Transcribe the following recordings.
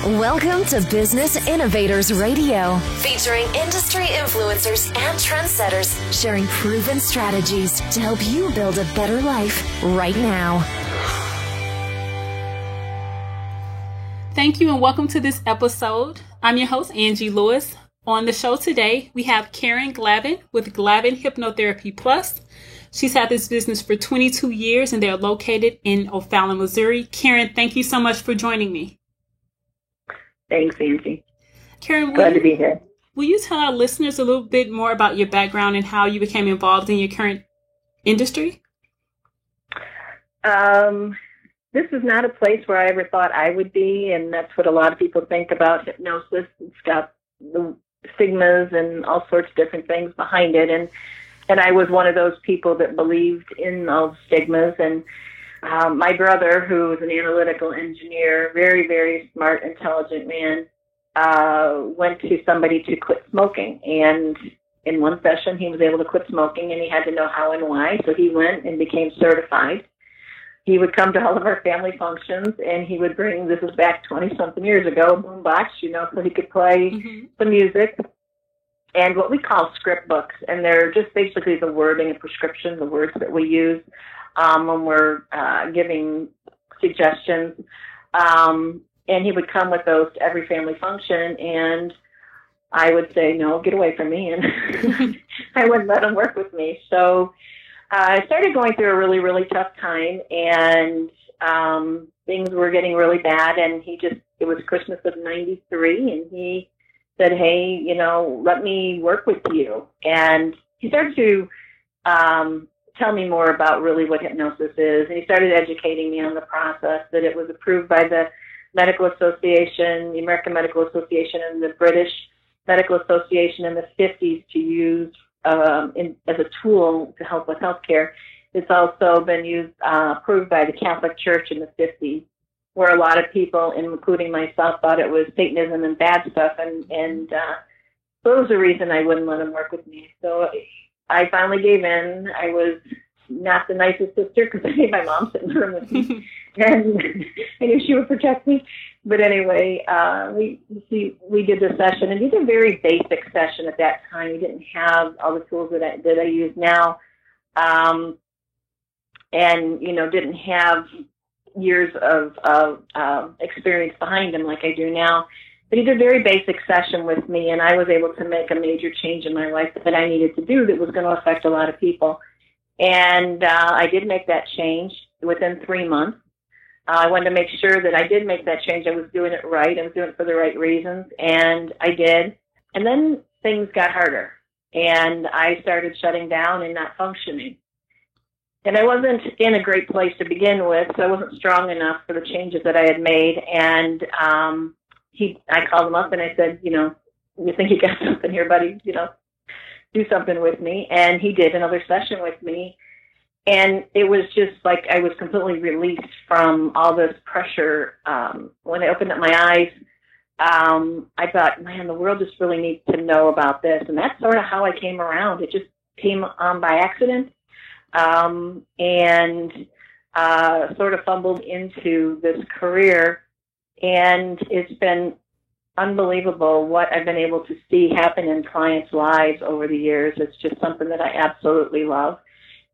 Welcome to Business Innovators Radio, featuring industry influencers and trendsetters sharing proven strategies to help you build a better life right now. Thank you and welcome to this episode. I'm your host, Angie Lewis. On the show today, we have Karen Glavin with Glavin Hypnotherapy Plus. She's had this business for 22 years and they're located in O'Fallon, Missouri. Karen, thank you so much for joining me. Thanks, Angie. Karen, glad to be here. Will you tell our listeners a little bit more about your background and how you became involved in your current industry? This is not a place where I ever thought I would be, and that's what a lot of people think about hypnosis. It's got the stigmas and all sorts of different things behind it, and I was one of those people that believed in those stigmas. And my brother, who was an analytical engineer, very, very smart, intelligent man, went to somebody to quit smoking. And in one session, he was able to quit smoking, and he had to know how and why. So he went and became certified. He would come to all of our family functions, and he would bring, this was back 20-something years ago, a boombox, so he could play the music. And what we call script books, and they're just basically the wording and prescription, the words that we use when we're giving suggestions. And he would come with those to every family function, and I would say, no, get away from me, and I wouldn't let him work with me. So I started going through a really, really tough time, and things were getting really bad, and it was Christmas of '93, and he said, hey, let me work with you. And he started to tell me more about really what hypnosis is. And he started educating me on the process, that it was approved by the Medical Association, the American Medical Association, and the British Medical Association in the 50s to use as a tool to help with healthcare. It's also been approved by the Catholic Church in the 50s, where a lot of people, including myself, thought it was Satanism and bad stuff, and so it was a reason I wouldn't let him work with me. So I finally gave in. I was not the nicest sister because I made my mom sit in the room with me, and I knew she would protect me. But anyway, we did the session, and we did a very basic session at that time. We didn't have all the tools that I use now, and didn't have years of experience behind him like I do now. But he did a very basic session with me, and I was able to make a major change in my life that I needed to do that was going to affect a lot of people. And I did make that change within 3 months. I wanted to make sure that I did make that change. I was doing it right. I was doing it for the right reasons, and I did. And then things got harder, and I started shutting down and not functioning. And I wasn't in a great place to begin with, so I wasn't strong enough for the changes that I had made. And I called him up and I said, you think you got something here, buddy? Do something with me. And he did another session with me. And it was just like I was completely released from all this pressure. When I opened up my eyes, I thought, man, the world just really needs to know about this. And that's sort of how I came around. It just came on by accident. And sort of fumbled into this career, and it's been unbelievable what I've been able to see happen in clients' lives over the years. It's just something that I absolutely love.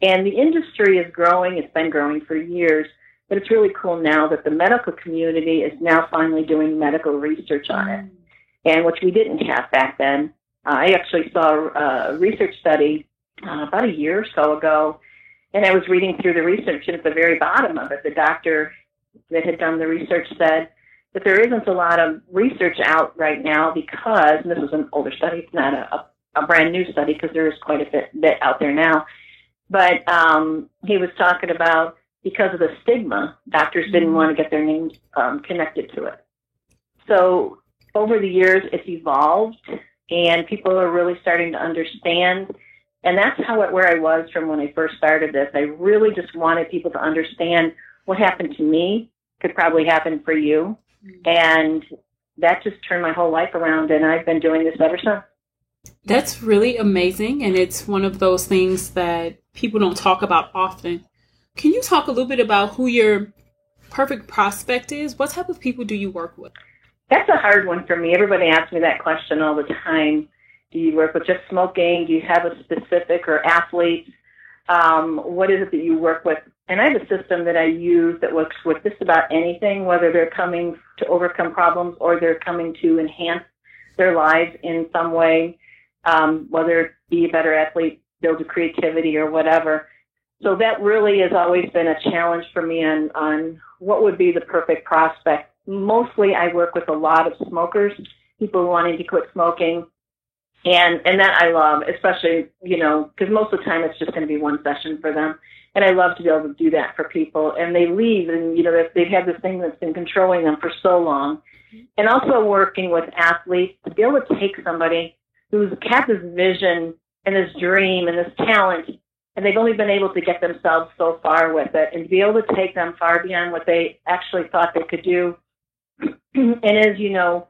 And the industry is growing. It's been growing for years, but it's really cool now that the medical community is now finally doing medical research on it, and which we didn't have back then. I actually saw a research study about a year or so ago, and I was reading through the research, and at the very bottom of it, the doctor that had done the research said that there isn't a lot of research out right now because, and this was an older study, it's not a brand new study because there is quite a bit out there now, but he was talking about because of the stigma, doctors didn't want to get their names connected to it. So over the years, it's evolved, and people are really starting to understand. And that's where I was from when I first started this. I really just wanted people to understand what happened to me could probably happen for you. And that just turned my whole life around, and I've been doing this ever since. That's really amazing, and it's one of those things that people don't talk about often. Can you talk a little bit about who your perfect prospect is? What type of people do you work with? That's a hard one for me. Everybody asks me that question all the time. Do you work with just smoking? Do you have a specific or athletes? What is it that you work with? And I have a system that I use that works with just about anything, whether they're coming to overcome problems or they're coming to enhance their lives in some way, whether it be a better athlete, build a creativity or whatever. So that really has always been a challenge for me on what would be the perfect prospect. Mostly I work with a lot of smokers, people wanting to quit smoking. And that I love, especially, because most of the time it's just going to be one session for them. And I love to be able to do that for people. And they leave and, they've had this thing that's been controlling them for so long. And also working with athletes to be able to take somebody who's had this vision and this dream and this talent, and they've only been able to get themselves so far with it, and to be able to take them far beyond what they actually thought they could do. And as you know,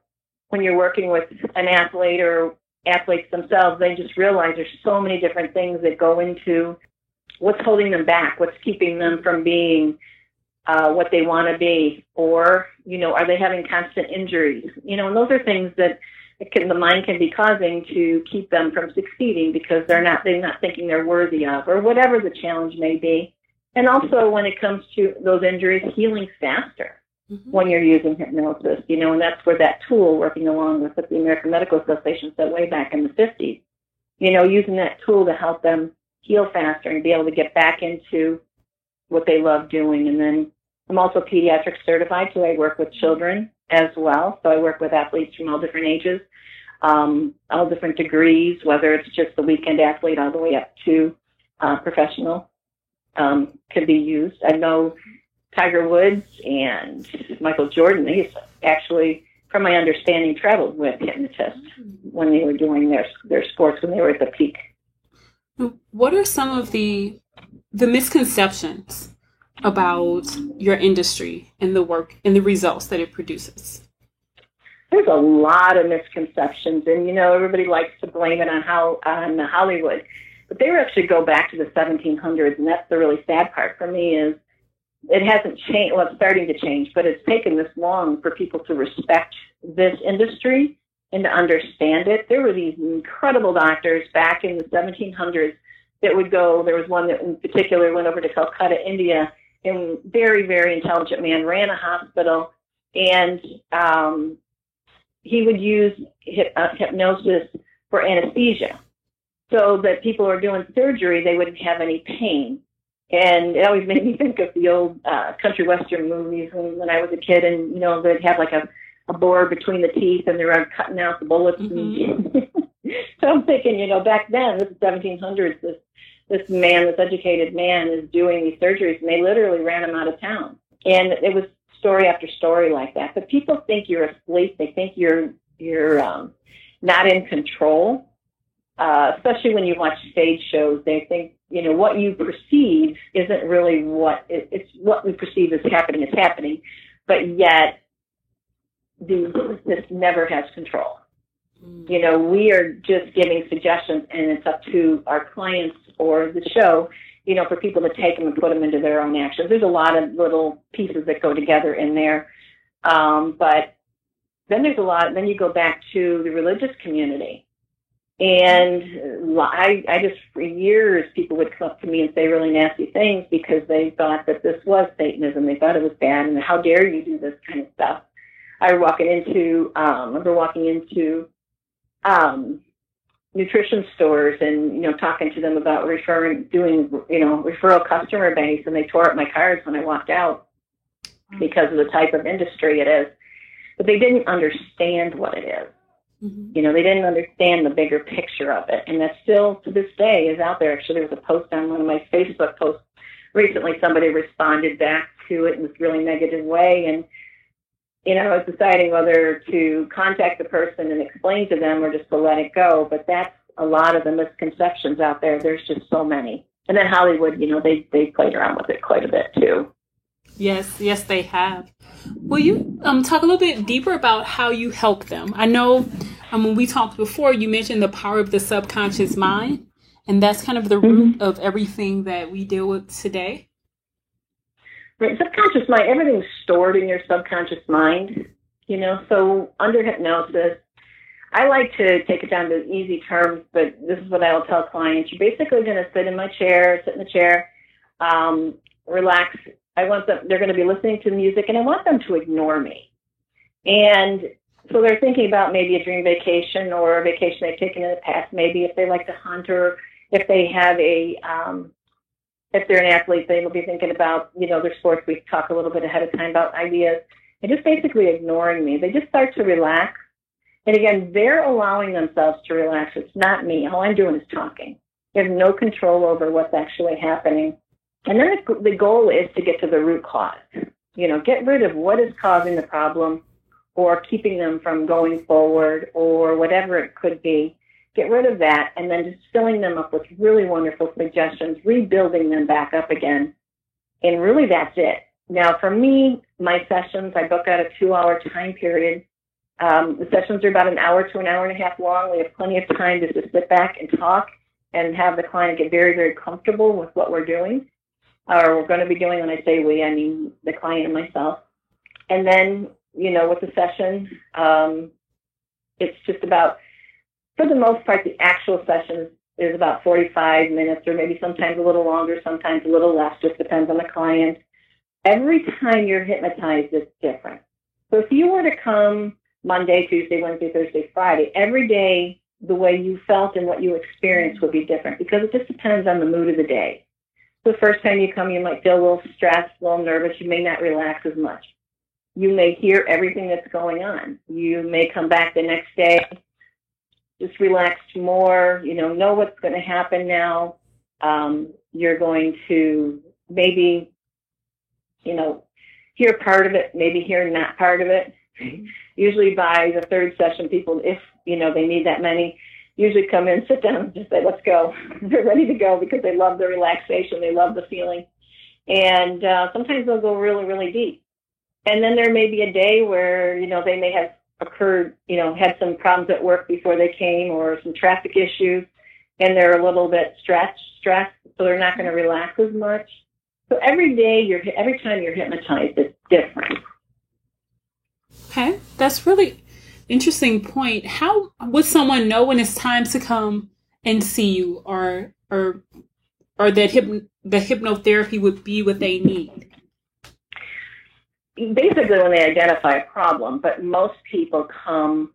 when you're working with an athlete or athletes themselves, they just realize there's so many different things that go into what's holding them back, what's keeping them from being what they want to be, or, are they having constant injuries? And those are things that the mind can be causing to keep them from succeeding because they're not thinking they're worthy of, or whatever the challenge may be. And also when it comes to those injuries, healing faster. Mm-hmm. When you're using hypnosis, and that's where that tool, working along with what the American Medical Association said way back in the 50s, using that tool to help them heal faster and be able to get back into what they love doing. And then I'm also pediatric certified, so I work with children as well. So I work with athletes from all different ages, all different degrees, whether it's just the weekend athlete all the way up to professional, can be used. I know Tiger Woods and Michael Jordan, they actually, from my understanding, traveled with hypnotists when they were doing their sports, when they were at the peak. What are some of the misconceptions about your industry and the work and the results that it produces? There's a lot of misconceptions, and everybody likes to blame it on Hollywood, but they actually go back to the 1700s, and that's the really sad part for me is it hasn't changed. Well, it's starting to change, but it's taken this long for people to respect this industry and to understand it. There were these incredible doctors back in the 1700s that would go. There was one that in particular went over to Calcutta, India, and very, very intelligent man, ran a hospital, and he would use hypnosis for anesthesia so that people who are doing surgery, they wouldn't have any pain. And it always made me think of the old country western movies when I was a kid, and they'd have like a board between the teeth, and they were cutting out the bullets. Mm-hmm. So I'm thinking, back then, this is 1700s. This man, this educated man, is doing these surgeries, and they literally ran him out of town. And it was story after story like that. But people think you're asleep. They think you're not in control. Especially when you watch stage shows, they think, what you perceive isn't really it's what we perceive as happening, but yet the hypnotist never has control. We are just giving suggestions, and it's up to our clients or the show, for people to take them and put them into their own actions. There's a lot of little pieces that go together in there. But then then you go back to the religious community. And I just, for years, people would come up to me and say really nasty things because they thought that this was Satanism. They thought it was bad, and how dare you do this kind of stuff. I remember walking into nutrition stores and, talking to them about doing referral customer base, and they tore up my cards when I walked out because of the type of industry it is. But they didn't understand what it is. Mm-hmm. They didn't understand the bigger picture of it. And that still, to this day, is out there. Actually, there was a post on one of my Facebook posts recently. Somebody responded back to it in this really negative way. And, I was deciding whether to contact the person and explain to them or just to let it go. But that's a lot of the misconceptions out there. There's just so many. And then Hollywood, they played around with it quite a bit, too. Yes, they have. Will you talk a little bit deeper about how you help them? I know when we talked before, you mentioned the power of the subconscious mind, and that's kind of the root of everything that we deal with today. Right, subconscious mind, everything's stored in your subconscious mind, So under hypnosis, I like to take it down to easy terms, but this is what I will tell clients. You're basically going to sit in the chair, relax. They're going to be listening to music, and I want them to ignore me. And so they're thinking about maybe a dream vacation or a vacation they've taken in the past, maybe if they like to hunt, or if they have if they're an athlete, they will be thinking about, their sports. We talk a little bit ahead of time about ideas. And just basically ignoring me. They just start to relax. And again, they're allowing themselves to relax. It's not me. All I'm doing is talking. They have no control over what's actually happening. And then the goal is to get to the root cause. Get rid of what is causing the problem or keeping them from going forward or whatever it could be. Get rid of that, and then just filling them up with really wonderful suggestions, rebuilding them back up again. And really that's it. Now, for me, my sessions, I book out a 2-hour time period. The sessions are about an hour to an hour and a half long. We have plenty of time to just sit back and talk and have the client get very, very comfortable with what we're doing, or we're going to be doing. When I say we, I mean the client and myself. And then, with the session, it's just about, for the most part, the actual session is about 45 minutes, or maybe sometimes a little longer, sometimes a little less, just depends on the client. Every time you're hypnotized, it's different. So if you were to come Monday, Tuesday, Wednesday, Thursday, Friday, every day the way you felt and what you experienced would be different, because it just depends on the mood of the day. So the first time you come, you might feel a little stressed, a little nervous. You may not relax as much. You may hear everything that's going on. You may come back the next day just relaxed more, know what's going to happen now. You're going to maybe, hear part of it, maybe hear not part of it. Usually by the third session, people, if, they need that many, usually come in, sit down, and just say, let's go. They're ready to go because they love the relaxation. They love the feeling. And sometimes they'll go really, really deep. And then there may be a day where, they may have had some problems at work before they came, or some traffic issues, and they're a little bit stressed, so they're not going to relax as much. So every time you're hypnotized, it's different. Okay, that's really interesting point. How would someone know when it's time to come and see you, or that the hypnotherapy would be what they need? Basically, when they identify a problem, but most people come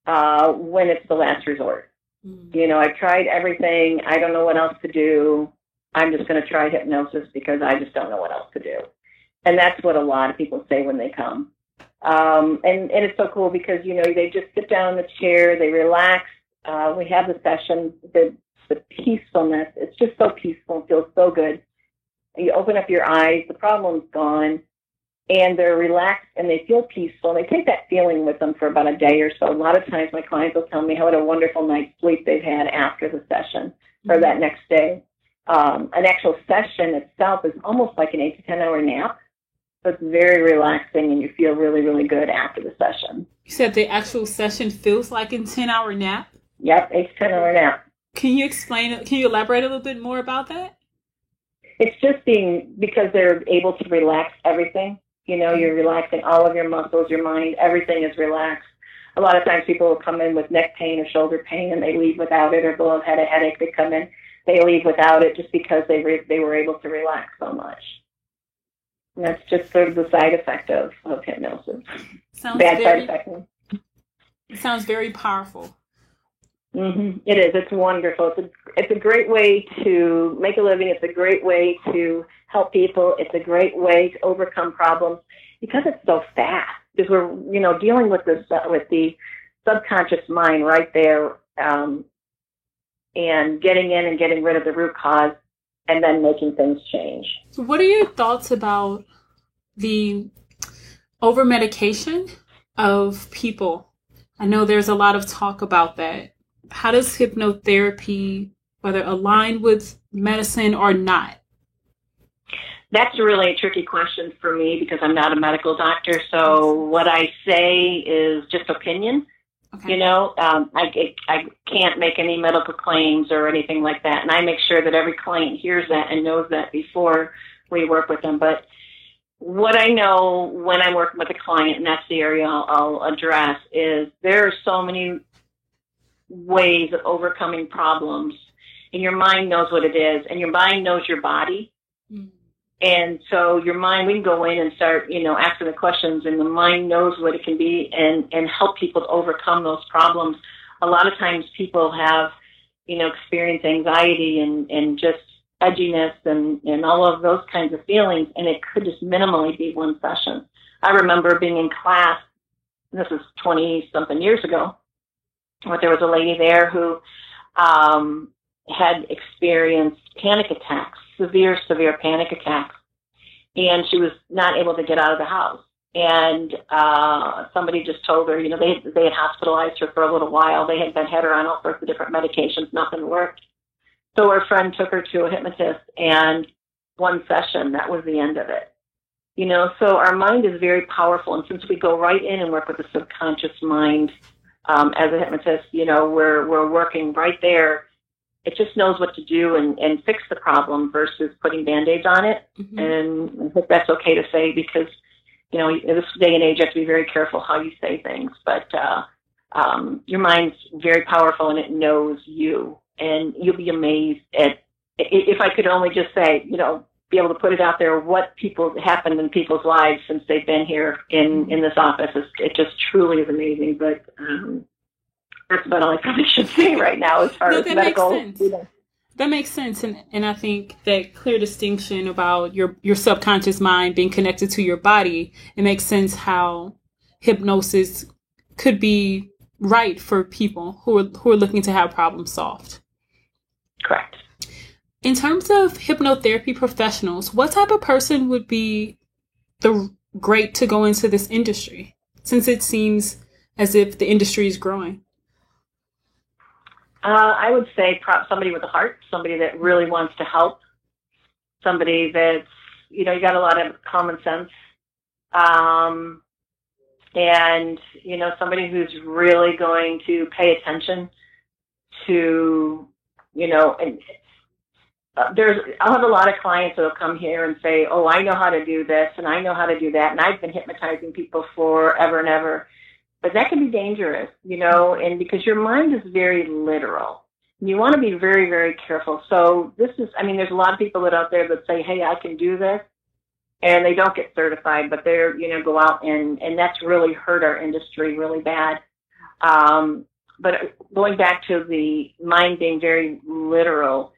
when it's the last resort. I've tried everything. I don't know what else to do. I'm just going to try hypnosis because I just don't know what else to do. And that's what a lot of people say when they come. And it's so cool because, they just sit down in the chair, they relax. We have the session, the peacefulness. It's just so peaceful. It feels so good. You open up your eyes, the problem's gone. And they're relaxed and they feel peaceful. And they take that feeling with them for about a day or so. A lot of times my clients will tell me how what a wonderful night's sleep they've had after the session or that next day. An actual session itself is almost like an 8 to 10 hour nap. So it's very relaxing and you feel really, really good after the session. You said the actual session feels like a 10-hour nap? Yep, 8 to 10 hour nap. Can you elaborate a little bit more about that? It's just because they're able to relax everything. You're relaxing all of your muscles, your mind, everything is relaxed. A lot of times people will come in with neck pain or shoulder pain and they leave without it, or they'll have had a headache, they come in, they leave without it just because they were able to relax so much. And that's just sort of the side effect of hypnosis. Bad side effect. It sounds very powerful. Mm-hmm. It is. It's wonderful. It's a great way to make a living. It's a great way to help people. It's a great way to overcome problems because it's so fast. Because we're, dealing with the subconscious mind right there, and getting in and getting rid of the root cause, and then making things change. So, what are your thoughts about the over medication of people? I know there's a lot of talk about that. How does hypnotherapy, whether align with medicine or not? That's really a tricky question for me because I'm not a medical doctor. So what I say is just opinion. Okay. I can't make any medical claims or anything like that. And I make sure that every client hears that and knows that before we work with them. But what I know when I'm working with a client, and that's the area I'll address, is there are so many ways of overcoming problems, and your mind knows what it is, and your mind knows your body. Mm-hmm. And so your mind, we can go in and start, asking the questions, and the mind knows what it can be and help people to overcome those problems. A lot of times people have, experience anxiety and just edginess and all of those kinds of feelings, and it could just minimally be one session. I remember being in class, this is 20-something years ago, but there was a lady there who had experienced panic attacks, severe panic attacks, and she was not able to get out of the house. And somebody just told her, they had hospitalized her for a little while. They had her on all sorts of different medications. Nothing worked. So her friend took her to a hypnotist, and one session, that was the end of it. So our mind is very powerful, and since we go right in and work with the subconscious mind as a hypnotist, we're working right there. It just knows what to do and fix the problem versus putting Band-Aids on it. Mm-hmm. And I think that's okay to say because, in this day and age, you have to be very careful how you say things. But your mind's very powerful, and it knows you. And you'll be amazed at, if I could only just say, be able to put it out there, what happened in people's lives since they've been here in this office. It just truly is amazing. But that's about all I probably should say right now as far as medical. Makes sense. That makes sense. And I think that clear distinction about your subconscious mind being connected to your body, it makes sense how hypnosis could be right for people who are looking to have problems solved. Correct. In terms of hypnotherapy professionals, what type of person would be great to go into this industry, since it seems as if the industry is growing? I would say somebody with a heart, somebody that really wants to help, somebody that's, you got a lot of common sense, and, somebody who's really going to pay attention to, and I'll have a lot of clients that will come here and say, oh, I know how to do this and I know how to do that. And I've been hypnotizing people forever and ever. But that can be dangerous, and because your mind is very literal. You want to be very, very careful. So there's a lot of people out there that say, hey, I can do this. And they don't get certified, but they're, go out and that's really hurt our industry really bad. But going back to the mind being very literal,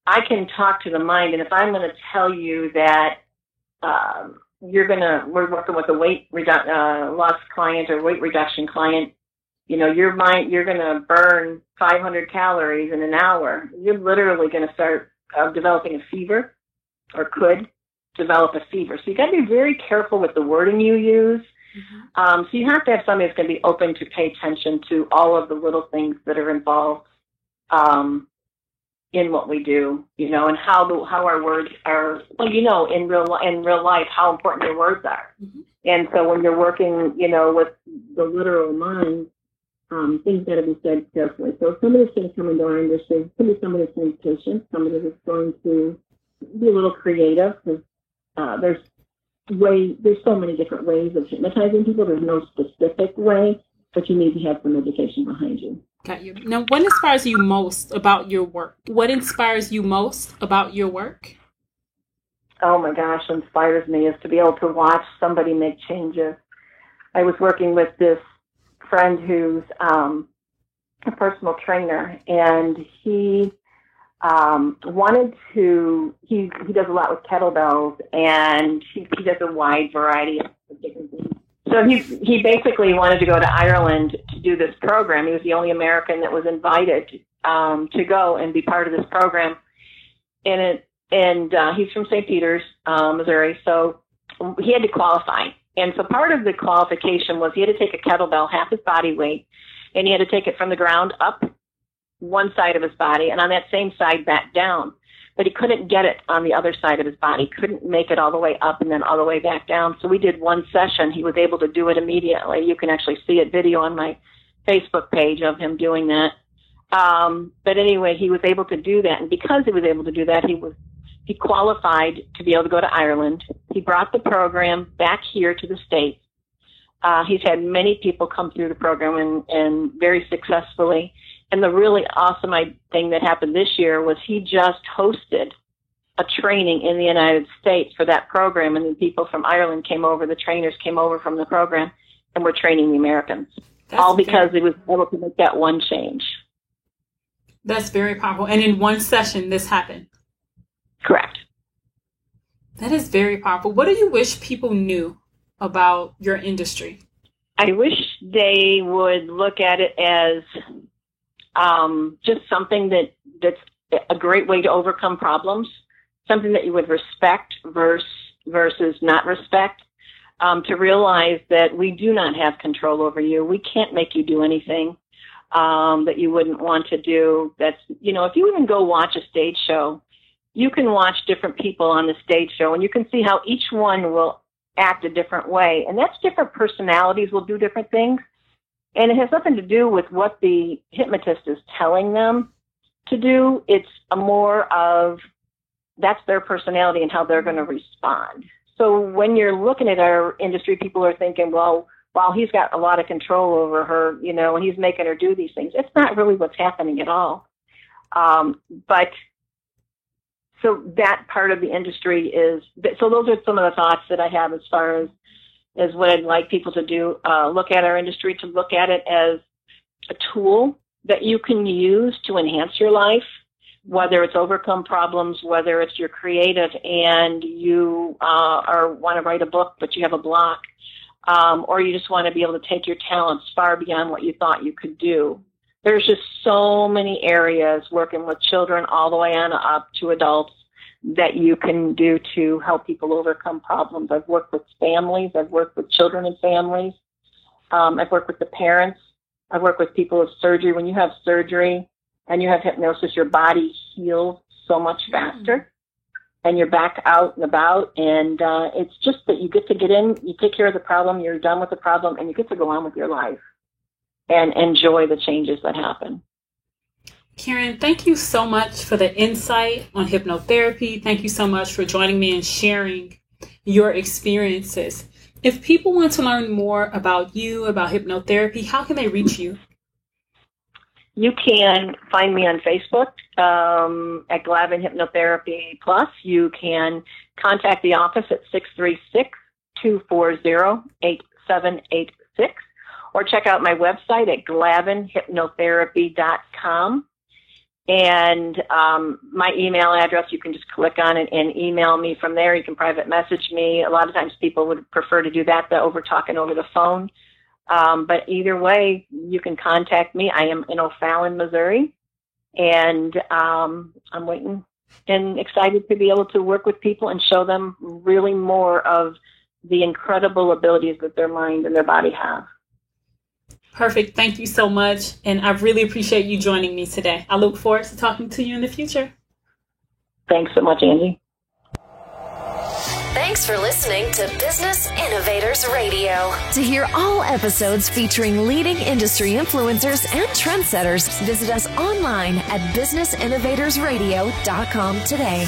I can talk to the mind, and if I'm going to tell you that we're working with a weight loss client or weight reduction client, your mind, you're going to burn 500 calories in an hour. You're literally going to start developing a fever, or could develop a fever. So you got to be very careful with the wording you use. Mm-hmm. So you have to have somebody that's going to be open to pay attention to all of the little things that are involved in what we do, and how our words are, in real life, how important your words are. Mm-hmm. And so when you're working, with the literal mind, things got to be said carefully. So somebody's going to come into our industry, it's going to be somebody that's going to be patient, somebody that's going to be a little creative, because there's so many different ways of hypnotizing people. There's no specific way, but you need to have some education behind you. Got you. Now, what inspires you most about your work? What inspires you most about your work? Oh my gosh, what inspires me is to be able to watch somebody make changes. I was working with this friend who's a personal trainer, and he he does a lot with kettlebells, and he does a wide variety of different things. So he basically wanted to go to Ireland to do this program. He was the only American that was invited to go and be part of this program. And he's from St. Peters, Missouri, so he had to qualify. And so part of the qualification was he had to take a kettlebell, half his body weight, and he had to take it from the ground up one side of his body, and on that same side back down. But he couldn't get it on the other side of his body, couldn't make it all the way up and then all the way back down. So we did one session. He was able to do it immediately. You can actually see it video on my Facebook page of him doing that. But anyway, he was able to do that. And because he was able to do that, he He qualified to be able to go to Ireland. He brought the program back here to the States. He's had many people come through the program and very successfully. And the really awesome thing that happened this year was he just hosted a training in the United States for that program. And the people from Ireland came over, the trainers came over from the program, and were training the Americans. That's all because he was able to make that one change. That's very powerful. And in one session, this happened. Correct. That is very powerful. What do you wish people knew about your industry? I wish they would look at it as just something that's a great way to overcome problems, something that you would respect versus not respect, to realize that we do not have control over you. We can't make you do anything that you wouldn't want to do. That's, if you even go watch a stage show, you can watch different people on the stage show, and you can see how each one will act a different way. And that's different personalities will do different things. And it has nothing to do with what the hypnotist is telling them to do. It's a more of that's their personality and how they're going to respond. So when you're looking at our industry, people are thinking, well, while he's got a lot of control over her, and he's making her do these things, it's not really what's happening at all. So that part of the industry so those are some of the thoughts that I have as far as what I'd like people to do, look at our industry, to look at it as a tool that you can use to enhance your life, whether it's overcome problems, whether it's you're creative and you want to write a book, but you have a block, or you just want to be able to take your talents far beyond what you thought you could do. There's just so many areas working with children all the way on up to adults that you can do to help people overcome problems. I've worked with families. I've worked with children and families. I've worked with the parents. I've worked with people with surgery. When you have surgery and you have hypnosis, your body heals so much faster and you're back out and about. And it's just that you get to get in, you take care of the problem, you're done with the problem, and you get to go on with your life and enjoy the changes that happen. Karen, thank you so much for the insight on hypnotherapy. Thank you so much for joining me and sharing your experiences. If people want to learn more about you, about hypnotherapy, how can they reach you? You can find me on Facebook at Glavin Hypnotherapy Plus. You can contact the office at 636-240-8786. Or check out my website at glavinhypnotherapy.com. And my email address, you can just click on it and email me from there. You can private message me. A lot of times people would prefer to do that over talking over the phone. But either way, you can contact me. I am in O'Fallon, Missouri. And I'm waiting and excited to be able to work with people and show them really more of the incredible abilities that their mind and their body have. Perfect. Thank you so much. And I really appreciate you joining me today. I look forward to talking to you in the future. Thanks so much, Angie. Thanks for listening to Business Innovators Radio. To hear all episodes featuring leading industry influencers and trendsetters, visit us online at businessinnovatorsradio.com today.